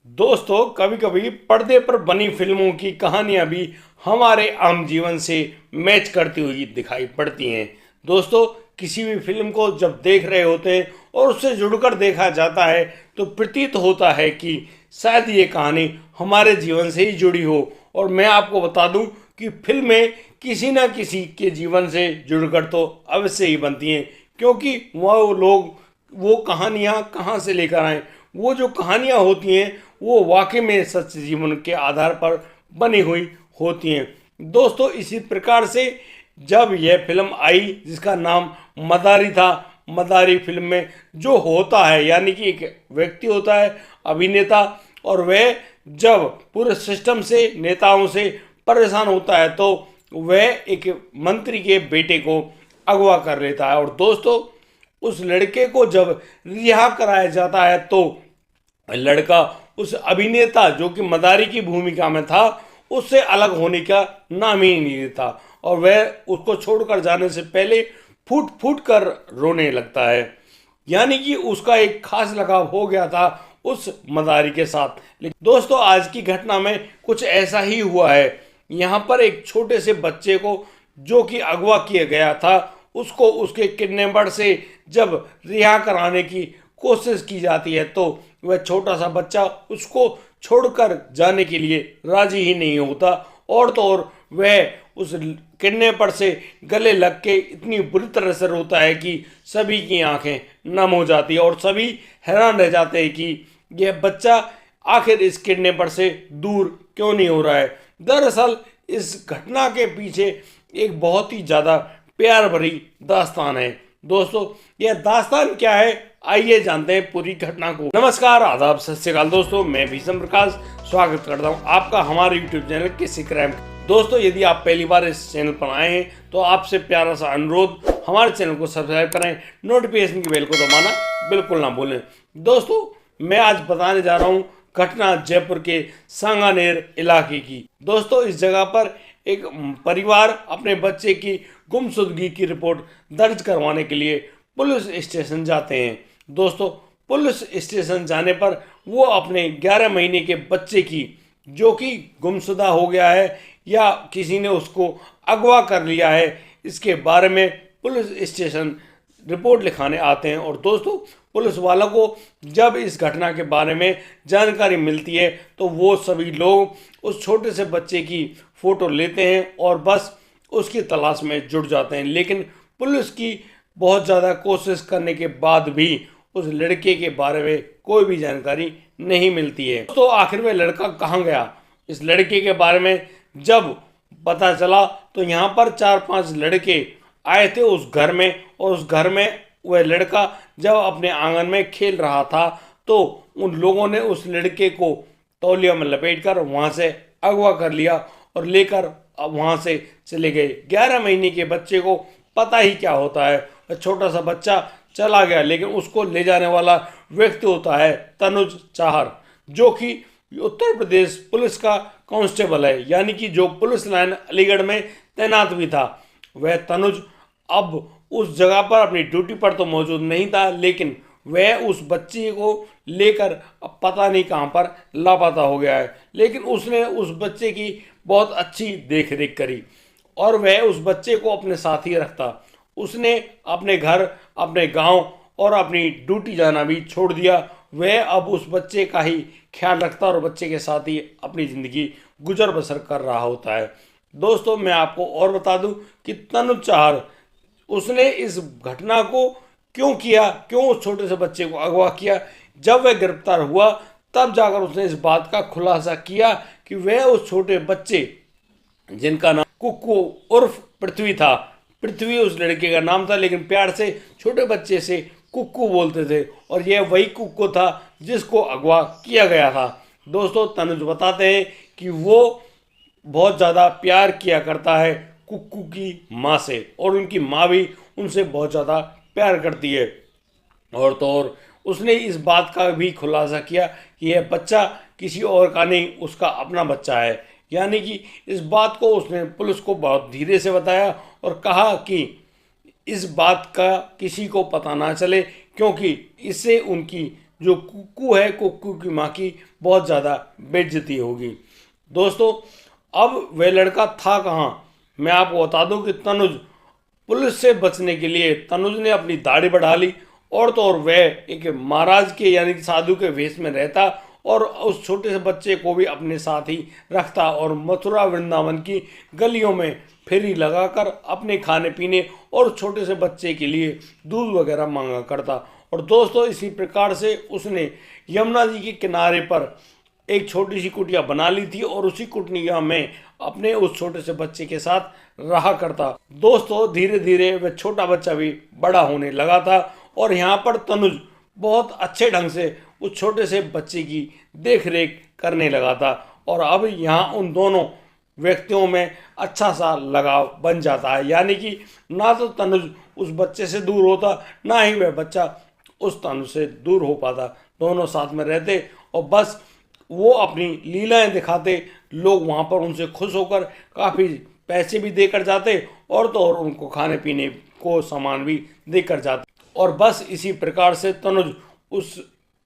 दोस्तों, कभी कभी पर्दे पर बनी फिल्मों की कहानियां भी हमारे आम जीवन से मैच करती हुई दिखाई पड़ती हैं। दोस्तों, किसी भी फिल्म को जब देख रहे होते हैं और उससे जुड़कर देखा जाता है तो प्रतीत होता है कि शायद ये कहानी हमारे जीवन से ही जुड़ी हो। और मैं आपको बता दूं कि फिल्में किसी न किसी के जीवन से जुड़कर तो अवश्य ही बनती हैं, क्योंकि वो लोग वो कहानियाँ कहाँ से लेकर आए। वो जो कहानियाँ होती हैं वो वाकई में सच जीवन के आधार पर बनी हुई होती हैं। दोस्तों, इसी प्रकार से जब यह फिल्म आई जिसका नाम मदारी था, मदारी फिल्म में जो होता है यानी कि एक व्यक्ति होता है अभिनेता, और वह जब पूरे सिस्टम से नेताओं से परेशान होता है तो वह एक मंत्री के बेटे को अगवा कर लेता है। और दोस्तों, उस लड़के को जब रिहा कराया जाता है तो लड़का उस अभिनेता जो कि मदारी की भूमिका में था उससे अलग होने का नाम ही नहीं लेता, और वह उसको छोड़कर जाने से पहले फूट फूट कर रोने लगता है। यानी कि उसका एक खास लगाव हो गया था उस मदारी के साथ। लेकिन दोस्तों, आज की घटना में कुछ ऐसा ही हुआ है। यहाँ पर एक छोटे से बच्चे को जो कि अगवा किया गया था उसको उसके किडनैपर से जब रिहा कराने की कोशिश की जाती है तो वह छोटा सा बच्चा उसको छोड़कर जाने के लिए राजी ही नहीं होता, और तो और वह उस किडनैपर से गले लग के इतनी बुरी तरह से रोता है कि सभी की आंखें नम हो जाती है और सभी हैरान रह जाते हैं कि यह बच्चा आखिर इस किडनैपर से दूर क्यों नहीं हो रहा है। दरअसल इस घटना के पीछे एक बहुत ही ज़्यादा प्यार भरी दास्तान है। दोस्तों, यह दास्तान क्या है, आइए जानते हैं पूरी घटना को। नमस्कार, आदाब, सत श्री अकाल दोस्तों, मैं भीषम प्रकाश स्वागत करता हूं आपका हमारे यूट्यूब चैनल किसी क्राइम। दोस्तों, यदि आप पहली बार इस चैनल पर आए हैं तो आपसे प्यारा सा अनुरोध, हमारे चैनल को सब्सक्राइब करें, नोटिफिकेशन की बेल को दबाना बिल्कुल ना भूलें। दोस्तों, मैं आज बताने जा रहा हूँ घटना जयपुर के सांगानेर इलाके की। दोस्तों, इस जगह पर एक परिवार अपने बच्चे की गुमशुदगी की रिपोर्ट दर्ज करवाने के लिए पुलिस स्टेशन जाते हैं। दोस्तों, पुलिस स्टेशन जाने पर वो अपने 11 महीने के बच्चे की, जो कि गुमशुदा हो गया है या किसी ने उसको अगवा कर लिया है, इसके बारे में पुलिस स्टेशन रिपोर्ट लिखाने आते हैं। और दोस्तों, पुलिस वालों को जब इस घटना के बारे में जानकारी मिलती है तो वो सभी लोग उस छोटे से बच्चे की फ़ोटो लेते हैं और बस उसकी तलाश में जुट जाते हैं। लेकिन पुलिस की बहुत ज़्यादा कोशिश करने के बाद भी उस लड़के के बारे में कोई भी जानकारी नहीं मिलती है। तो आखिर में लड़का कहाँ गया, इस लड़के के बारे में जब पता चला तो यहाँ पर 4-5 लड़के आए थे उस घर में, और उस घर में वह लड़का जब अपने आंगन में खेल रहा था तो उन लोगों ने उस लड़के को तौलिया में लपेटकर वहाँ से अगवा कर लिया और लेकर वहाँ से चले गए। 11 महीने के बच्चे को पता ही क्या होता है, छोटा सा बच्चा चला गया, लेकिन उसको ले जाने वाला व्यक्ति होता है तनुज चाहर, जो कि उत्तर प्रदेश पुलिस का कांस्टेबल है, यानी कि जो पुलिस लाइन अलीगढ़ में तैनात भी था। वह तनुज अब उस जगह पर अपनी ड्यूटी पर तो मौजूद नहीं था, लेकिन वह उस बच्चे को लेकर अब पता नहीं कहाँ पर लापता हो गया है। लेकिन उसने उस बच्चे की बहुत अच्छी देख रेख करी और वह उस बच्चे को अपने साथ ही रखता। उसने अपने घर, अपने गांव और अपनी ड्यूटी जाना भी छोड़ दिया। वह अब उस बच्चे का ही ख्याल रखता और बच्चे के साथ ही अपनी ज़िंदगी गुजर बसर कर रहा होता है। दोस्तों, मैं आपको और बता दूं कि तनुज चाहर उसने इस घटना को क्यों किया, क्यों उस छोटे से बच्चे को अगवा किया, जब वह गिरफ्तार हुआ तब जाकर उसने इस बात का खुलासा किया कि वह उस छोटे बच्चे जिनका नाम कुक्कू उर्फ पृथ्वी था, पृथ्वी उस लड़के का नाम था, लेकिन प्यार से छोटे बच्चे से कुक्कू बोलते थे, और यह वही कुक्कू था जिसको अगवा किया गया था। दोस्तों, तनुज बताते हैं कि वो बहुत ज़्यादा प्यार किया करता है कुक्कू की माँ से, और उनकी माँ भी उनसे बहुत ज़्यादा प्यार करती है। और तो और उसने इस बात का भी खुलासा किया कि यह बच्चा किसी और का नहीं, उसका अपना बच्चा है। यानी कि इस बात को उसने पुलिस को बहुत धीरे से बताया और कहा कि इस बात का किसी को पता ना चले, क्योंकि इससे उनकी जो कुक्कू है, कुक्कू की माँ की बहुत ज़्यादा बेइज्जती होगी। दोस्तों अब वह लड़का था कहाँ, मैं आपको बता दूं कि तनुज पुलिस से बचने के लिए तनुज ने अपनी दाढ़ी बढ़ा ली और तो और वह एक महाराज के यानी कि साधु के वेश में रहता और उस छोटे से बच्चे को भी अपने साथ ही रखता और मथुरा वृंदावन की गलियों में फेरी लगाकर अपने खाने पीने और छोटे से बच्चे के लिए दूध वगैरह मांगा करता। और दोस्तों इसी प्रकार से उसने यमुना जी के किनारे पर एक छोटी सी कुटिया बना ली थी और उसी कुटिया में अपने उस छोटे से बच्चे के साथ रहा करता। दोस्तों धीरे धीरे वह छोटा बच्चा भी बड़ा होने लगा था और यहाँ पर तनुज बहुत अच्छे ढंग से उस छोटे से बच्चे की देख रेख करने लगा था और अब यहाँ उन दोनों व्यक्तियों में अच्छा सा लगाव बन जाता है, यानी कि ना तो तनुज उस बच्चे से दूर होता ना ही वह बच्चा उस तनुज से दूर हो पाता। दोनों साथ में रहते और बस वो अपनी लीलाएं दिखाते, लोग वहाँ पर उनसे खुश होकर काफ़ी पैसे भी देकर जाते और तो और उनको खाने पीने को सामान भी देकर जाते। और बस इसी प्रकार से तनुज उस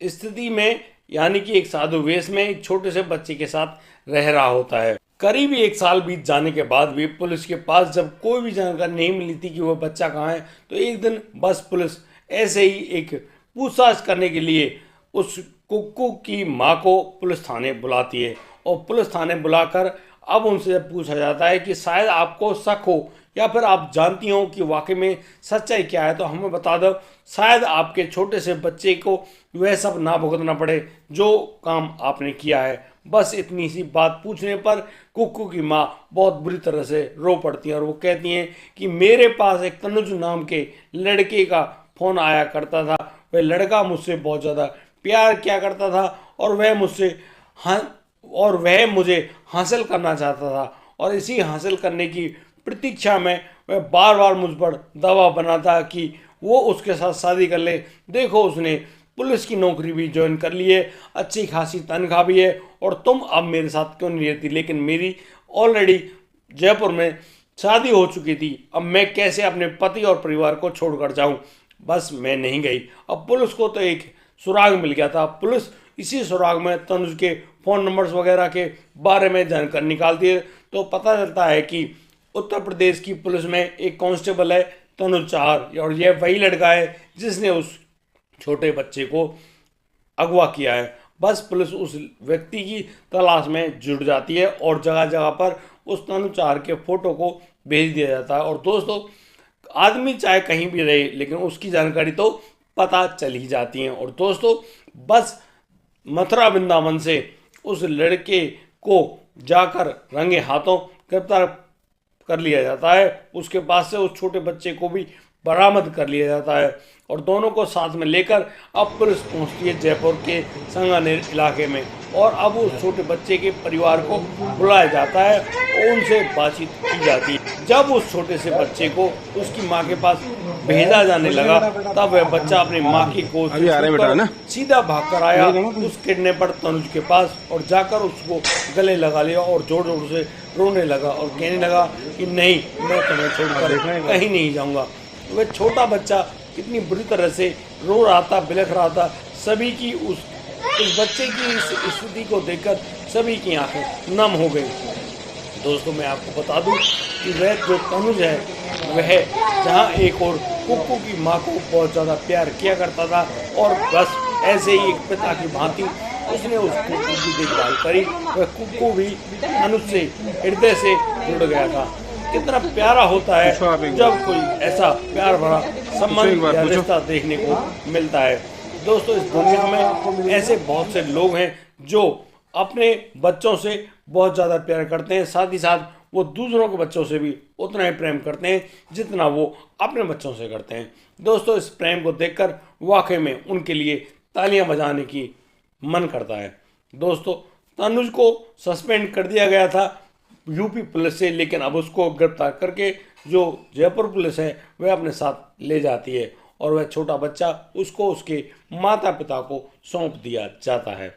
स्थिति में यानी कि एक साधु वेश में एक छोटे से बच्चे के साथ रह रहा होता है। करीब 1 साल बीत जाने के बाद भी पुलिस के पास जब कोई भी जानकारी नहीं मिली थी कि वह बच्चा कहाँ है, तो एक दिन बस पुलिस ऐसे ही एक पूछताछ करने के लिए उस कुक्कू की माँ को पुलिस थाने बुलाती है और पुलिस थाने बुलाकर अब उनसे पूछा जाता है कि शायद आपको शक हो या फिर आप जानती हो कि वाकई में सच्चाई क्या है, तो हमें बता दो, शायद आपके छोटे से बच्चे को वह सब ना भुगतना पड़े जो काम आपने किया है। बस इतनी सी बात पूछने पर कुक्कू की माँ बहुत बुरी तरह से रो पड़ती है और वो कहती हैं कि मेरे पास एक तनुज नाम के लड़के का फ़ोन आया करता था, वह लड़का मुझसे बहुत ज़्यादा प्यार किया करता था और वह मुझे हासिल करना चाहता था और इसी हासिल करने की प्रतीक्षा में वह बार बार मुझ पर दबाव बनाता कि वो उसके साथ शादी कर ले। देखो उसने पुलिस की नौकरी भी ज्वाइन कर ली है, अच्छी खासी तनख्वाह भी है और तुम अब मेरे साथ क्यों नहीं रहती। लेकिन मेरी ऑलरेडी जयपुर में शादी हो चुकी थी, अब मैं कैसे अपने पति और परिवार को छोड़कर जाऊं। बस मैं नहीं गई। अब पुलिस को तो एक सुराग मिल गया था, पुलिस इसी सुराग में तनुज के फ़ोन नंबर्स वगैरह के बारे में जानकारी निकालती है तो पता चलता है कि उत्तर प्रदेश की पुलिस में एक कांस्टेबल है तनुज चाहर और यह वही लड़का है जिसने उस छोटे बच्चे को अगवा किया है। बस पुलिस उस व्यक्ति की तलाश में जुट जाती है और जगह जगह पर उस तनुज चाहर के फोटो को भेज दिया जाता है। और दोस्तों आदमी चाहे कहीं भी रहे लेकिन उसकी जानकारी तो पता चल ही जाती है। और दोस्तों बस मथुरा वृंदावन से उस लड़के को जाकर रंगे हाथों गिरफ्तार कर लिया जाता है, उसके पास से उस छोटे बच्चे को भी बरामद कर लिया जाता है और दोनों को साथ में लेकर अब पुलिस पहुंचती है जयपुर के संगानेर इलाके में और अब उस छोटे बच्चे के परिवार को बुलाया जाता है और उनसे बातचीत की जाती है। जब उस छोटे से बच्चे को उसकी मां के पास भेजा जाने लगा तब वह बच्चा अपनी मां की गोद से सीधा भागकर आया उस किडनैपर तनुज के पास और जाकर उसको गले लगा लिया और जोर जोर से रोने लगा और कहने लगा कि नहीं, मैं तुम्हें छोड़कर कहीं नहीं जाऊंगा। वह छोटा बच्चा कितनी बुरी तरह से रो रहा था, बिलख रहा था। सभी की उस बच्चे की इस स्थिति को देखकर सभी की आंखें नम हो गई। दोस्तों मैं आपको बता दूं कि वह जो तनुज है वह जहां एक और कुक्कू की मां को बहुत ज़्यादा प्यार किया करता था और बस ऐसे ही एक पिता की भांति उसने उस कुक्कू की देखभाल करी। वह कुक्कू भी तनुज से हृदय से जुड़ गया था। कितना प्यारा होता है जब कोई ऐसा प्यार भरा संबंध या रिश्ता देखने को मिलता है। दोस्तों इस दुनिया में ऐसे बहुत से लोग हैं जो अपने बच्चों से बहुत ज़्यादा प्यार करते हैं, साथ ही साथ वो दूसरों के बच्चों से भी उतना ही प्रेम करते हैं जितना वो अपने बच्चों से करते हैं। दोस्तों इस प्रेम को देखकर वाकई में उनके लिए तालियां बजाने की मन करता है। दोस्तों तनुज को सस्पेंड कर दिया गया था यूपी पुलिस से, लेकिन अब उसको गिरफ्तार करके जो जयपुर पुलिस है वह अपने साथ ले जाती है और वह छोटा बच्चा उसको उसके माता पिता को सौंप दिया जाता है।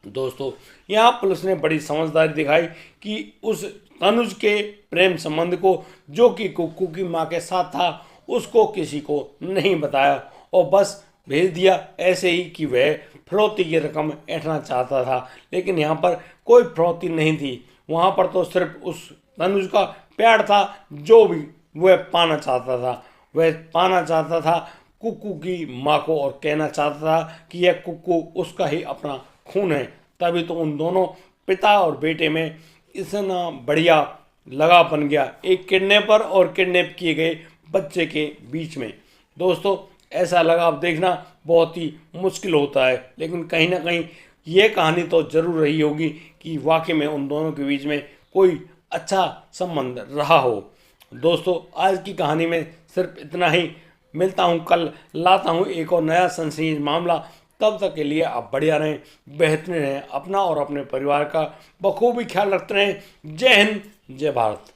दोस्तों यहाँ पुलिस ने बड़ी समझदारी दिखाई कि उस तनुज के प्रेम संबंध को जो कि कुक्कू की माँ के साथ था उसको किसी को नहीं बताया और बस भेज दिया, ऐसे ही कि वह फिरौती की रकम ऐंठना चाहता था। लेकिन यहाँ पर कोई फिरौती नहीं थी, वहाँ पर तो सिर्फ उस तनुज का प्यार था जो भी वह पाना चाहता था। वह पाना चाहता था कुक्कू की माँ को और कहना चाहता था कि यह कुक्कू उसका ही अपना खून है। तभी तो उन दोनों पिता और बेटे में इतना बढ़िया लगाव बन गया, एक किडनैपर और किडनैप किए गए बच्चे के बीच में। दोस्तों, ऐसा लगाव देखना बहुत ही मुश्किल होता है, लेकिन कहीं ना कहीं ये कहानी तो जरूर रही होगी कि वाकई में उन दोनों के बीच में कोई अच्छा संबंध रहा हो। दोस्तों, आज की कहानी में सिर्फ इतना ही। मिलता हूँ कल, लाता हूँ एक और नया सनसनीखेज मामला। तब तक के लिए आप बढ़िया रहें, बेहतरीन रहें, अपना और अपने परिवार का बखूबी ख्याल रखते रहें। जय हिंद, जय भारत।